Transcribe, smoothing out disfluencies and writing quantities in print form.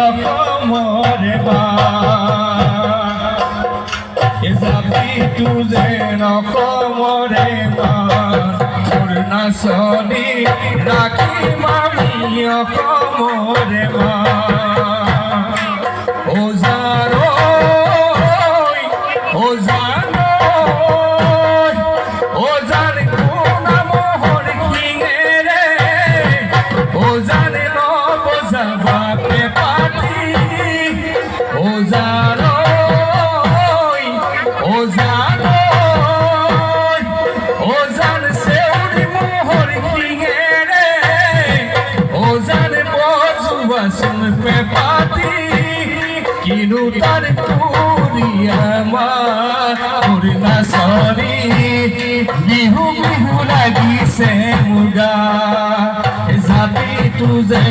অসমৰে জাতি তুজে অসমৰে মোৰ নাচনি ৰাখিম আমি অসমৰে ওজার কোনা মোহর কিঙেরে ওজারে নবজা বাপে পাটি ওজার সেউরি মোহর কিঙেরে ওজারে বজুয়া শুনপে পাটি কিনু তার আমার নাচনি বিহু বিহু লাগিছে মুগা জাতি তুজে